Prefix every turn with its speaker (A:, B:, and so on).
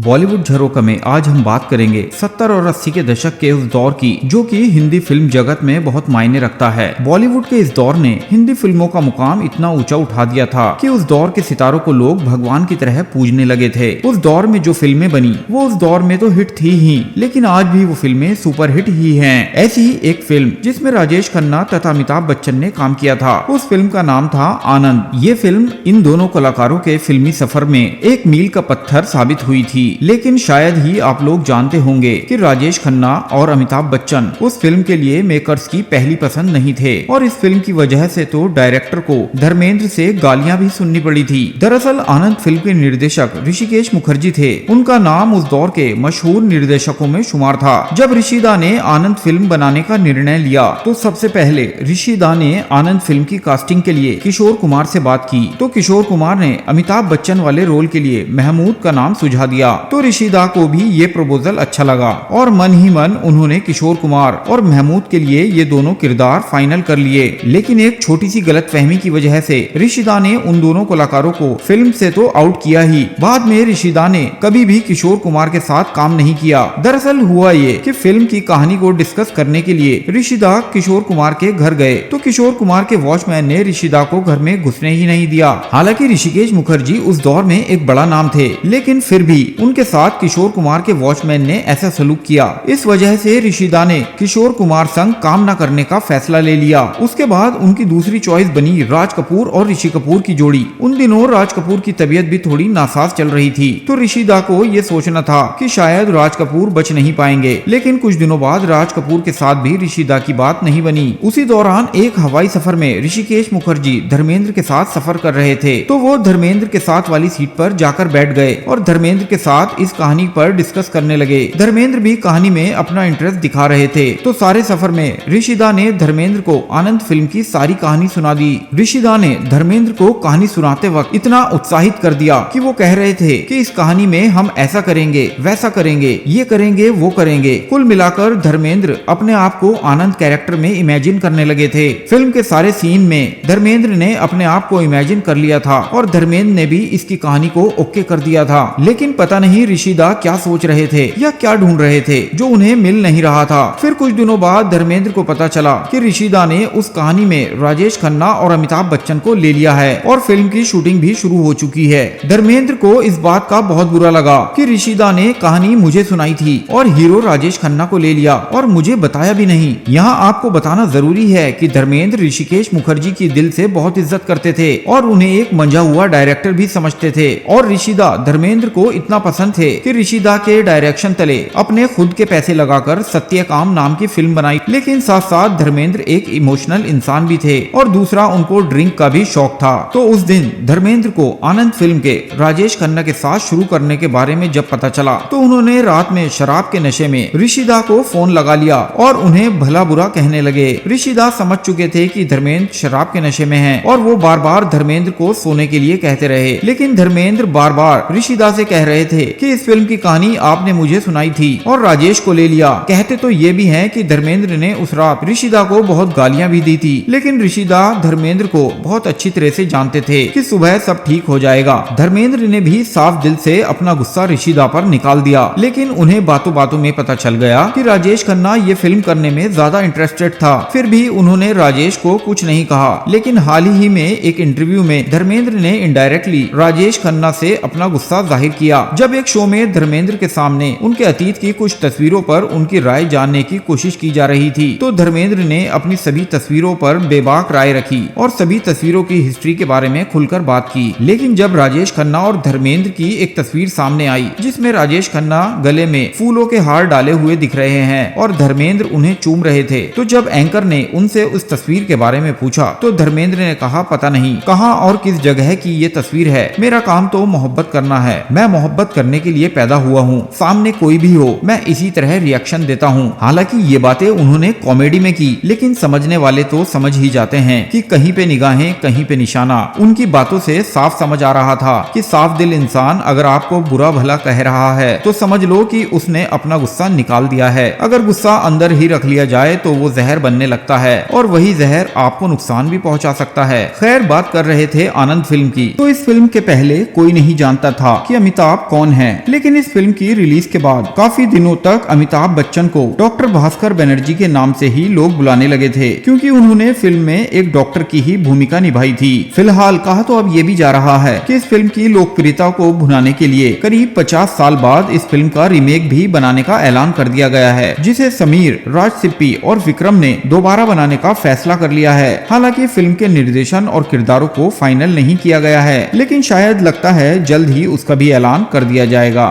A: बॉलीवुड झरोखा में आज हम बात करेंगे 70 और 80 के दशक के उस दौर की, जो कि हिंदी फिल्म जगत में बहुत मायने रखता है। बॉलीवुड के इस दौर ने हिंदी फिल्मों का मुकाम इतना ऊंचा उठा दिया था कि उस दौर के सितारों को लोग भगवान की तरह पूजने लगे थे। उस दौर में जो फिल्में बनी वो उस दौर में तो हिट थी ही, लेकिन आज भी वो फिल्में सुपर हिट ही हैं। ऐसी ही एक फिल्म जिसमें राजेश खन्ना तथा अमिताभ बच्चन ने काम किया था, उस फिल्म का नाम था आनंद। ये फिल्म इन दोनों कलाकारों के फिल्मी सफर में एक मील का पत्थर साबित हुई थी। लेकिन शायद ही आप लोग जानते होंगे कि राजेश खन्ना और अमिताभ बच्चन उस फिल्म के लिए मेकर्स की पहली पसंद नहीं थे, और इस फिल्म की वजह से तो डायरेक्टर को धर्मेंद्र से गालियां भी सुननी पड़ी थी। दरअसल आनंद फिल्म के निर्देशक ऋषिकेश मुखर्जी थे। उनका नाम उस दौर के मशहूर निर्देशकों में शुमार था। जब ऋषिदा ने आनंद फिल्म बनाने का निर्णय लिया तो सबसे पहले ऋषिदा ने आनंद फिल्म की कास्टिंग के लिए किशोर कुमार से बात की। तो किशोर कुमार ने अमिताभ बच्चन वाले रोल के लिए महमूद का नाम सुझा दिया। तो ऋषिदा को भी ये प्रपोजल अच्छा लगा और मन ही मन उन्होंने किशोर कुमार और महमूद के लिए ये दोनों किरदार फाइनल कर लिए। लेकिन एक छोटी सी गलतफहमी की वजह से ऋषिदा ने उन दोनों कलाकारों को फिल्म से तो आउट किया ही, बाद में ऋषिदा ने कभी भी किशोर कुमार के साथ काम नहीं किया। दरअसल हुआ ये कि फिल्म की कहानी को डिस्कस करने के लिए ऋषिदा किशोर कुमार के घर गए तो किशोर कुमार के वॉचमैन ने ऋषिदा को घर में घुसने ही नहीं दिया। हालांकि ऋषिकेश मुखर्जी उस दौर में एक बड़ा नाम थे, लेकिन फिर भी उनके साथ किशोर कुमार के वॉचमैन ने ऐसा सलूक किया। इस वजह से ऋषिदा ने किशोर कुमार संग काम न करने का फैसला ले लिया। उसके बाद उनकी दूसरी चॉइस बनी राज कपूर और ऋषि कपूर की जोड़ी। उन दिनों राज कपूर की तबीयत भी थोड़ी नासाज चल रही थी, तो ऋषिदा को ये सोचना था कि शायद राज कपूर बच नहीं पाएंगे। लेकिन कुछ दिनों बाद राज कपूर के साथ भी ऋषिदा की बात नहीं बनी। उसी दौरान एक हवाई सफर में ऋषिकेश मुखर्जी धर्मेंद्र के साथ सफर कर रहे थे, तो वो धर्मेंद्र के साथ वाली सीट पर जाकर बैठ गए और धर्मेंद्र के साथ इस कहानी पर डिस्कस करने लगे। धर्मेंद्र भी कहानी में अपना इंटरेस्ट दिखा रहे थे। तो सारे सफर में ऋषिदा ने धर्मेंद्र को आनंद फिल्म की सारी कहानी सुना दी। ऋषिदा ने धर्मेंद्र को कहानी सुनाते वक्त इतना उत्साहित कर दिया कि वो कह रहे थे कि इस कहानी में हम ऐसा करेंगे, वैसा करेंगे, ये करेंगे, वो करेंगे। कुल मिलाकर धर्मेंद्र अपने आप को आनंद कैरेक्टर में इमेजिन करने लगे थे। फिल्म के सारे सीन में धर्मेंद्र ने अपने आप को इमेजिन कर लिया था और धर्मेंद्र ने भी इसकी कहानी को ओके कर दिया था। लेकिन पता नहीं ऋषिदा क्या सोच रहे थे या क्या ढूंढ रहे थे जो उन्हें मिल नहीं रहा था। फिर कुछ दिनों बाद धर्मेंद्र को पता चला कि ऋषिदा ने उस कहानी में राजेश खन्ना और अमिताभ बच्चन को ले लिया है और फिल्म की शूटिंग भी शुरू हो चुकी है। धर्मेंद्र को इस बात का बहुत बुरा लगा कि ऋषिदा ने कहानी मुझे सुनाई थी और हीरो राजेश खन्ना को ले लिया और मुझे बताया भी नहीं। यहाँ आपको बताना जरूरी है कि धर्मेंद्र ऋषिकेश मुखर्जी की दिल से बहुत इज्जत करते थे और उन्हें एक मंझा हुआ डायरेक्टर भी समझते थे। और ऋषिदा धर्मेंद्र को इतना पसंद थे कि ऋषिदा के डायरेक्शन तले अपने खुद के पैसे लगाकर सत्यकाम नाम की फिल्म बनाई। लेकिन साथ साथ धर्मेंद्र एक इमोशनल इंसान भी थे और दूसरा उनको ड्रिंक का भी शौक था। तो उस दिन धर्मेंद्र को आनंद फिल्म के राजेश खन्ना के साथ शुरू करने के बारे में जब पता चला तो उन्होंने रात में शराब के नशे में ऋषिदा को फोन लगा लिया और उन्हें भला बुरा कहने लगे। ऋषिदा समझ चुके थे कि धर्मेंद्र शराब के नशे में हैं और वो बार बार धर्मेंद्र को सोने के लिए कहते रहे। लेकिन धर्मेंद्र बार बार ऋषिदा से कह रहे थे कि इस फिल्म की कहानी आपने मुझे सुनाई थी और राजेश को ले लिया। कहते तो ये भी हैं कि धर्मेंद्र ने उस रात ऋषिदा को बहुत गालियां भी दी थी, लेकिन ऋषिदा धर्मेंद्र को बहुत अच्छी तरह से जानते थे कि सुबह सब ठीक हो जाएगा। धर्मेंद्र ने भी साफ दिल से अपना गुस्सा ऋषिदा पर निकाल दिया। लेकिन उन्हें बातों बातों में पता चल गया कि राजेश खन्ना ये फिल्म करने में ज्यादा इंटरेस्टेड था। फिर भी उन्होंने राजेश को कुछ नहीं कहा। लेकिन हाल ही में एक इंटरव्यू में धर्मेंद्र ने इनडायरेक्टली राजेश खन्ना से अपना गुस्सा जाहिर किया। जब एक शो में धर्मेंद्र के सामने उनके अतीत की कुछ तस्वीरों पर उनकी राय जानने की कोशिश की जा रही थी, तो धर्मेंद्र ने अपनी सभी तस्वीरों पर बेबाक राय रखी और सभी तस्वीरों की हिस्ट्री के बारे में खुलकर बात की। लेकिन जब राजेश खन्ना और धर्मेंद्र की एक तस्वीर सामने आई जिसमें राजेश खन्ना गले में फूलों के हार डाले हुए दिख रहे हैं और धर्मेंद्र उन्हें चूम रहे थे, तो जब एंकर ने उनसे उस तस्वीर के बारे में पूछा तो धर्मेंद्र ने कहा, पता नहीं कहां और किस जगह की ये तस्वीर है। मेरा काम तो मोहब्बत करना है, मैं मोहब्बत करने के लिए पैदा हुआ हूँ। सामने कोई भी हो मैं इसी तरह रिएक्शन देता हूँ। हालांकि ये बातें उन्होंने कॉमेडी में की, लेकिन समझने वाले तो समझ ही जाते हैं कि कहीं पे निगाहें कहीं पे निशाना। उनकी बातों से साफ समझ आ रहा था कि साफ दिल इंसान अगर आपको बुरा भला कह रहा है तो समझ लो कि उसने अपना गुस्सा निकाल दिया है। अगर गुस्सा अंदर ही रख लिया जाए तो वो जहर बनने लगता है और वही जहर आपको नुकसान भी पहुंचा सकता है। खैर, बात कर रहे थे आनंद फिल्म की, तो इस फिल्म के पहले कोई नहीं जानता था कि अमिताभ कौन है। लेकिन इस फिल्म की रिलीज के बाद काफी दिनों तक अमिताभ बच्चन को डॉक्टर भास्कर बनर्जी के नाम से ही लोग बुलाने लगे थे, क्योंकि उन्होंने फिल्म में एक डॉक्टर की ही भूमिका निभाई थी। फिलहाल कहा तो अब ये भी जा रहा है कि इस फिल्म की लोकप्रियता को भुनाने के लिए करीब 50 साल बाद इस फिल्म का रीमेक भी बनाने का ऐलान कर दिया गया है, जिसे समीर, राज सिप्पी और विक्रम ने दोबारा बनाने का फैसला कर लिया है। हालांकि फिल्म के निर्देशन और किरदारों को फाइनल नहीं किया गया है, लेकिन शायद लगता है जल्द ही उसका भी ऐलान कर दिया जाएगा।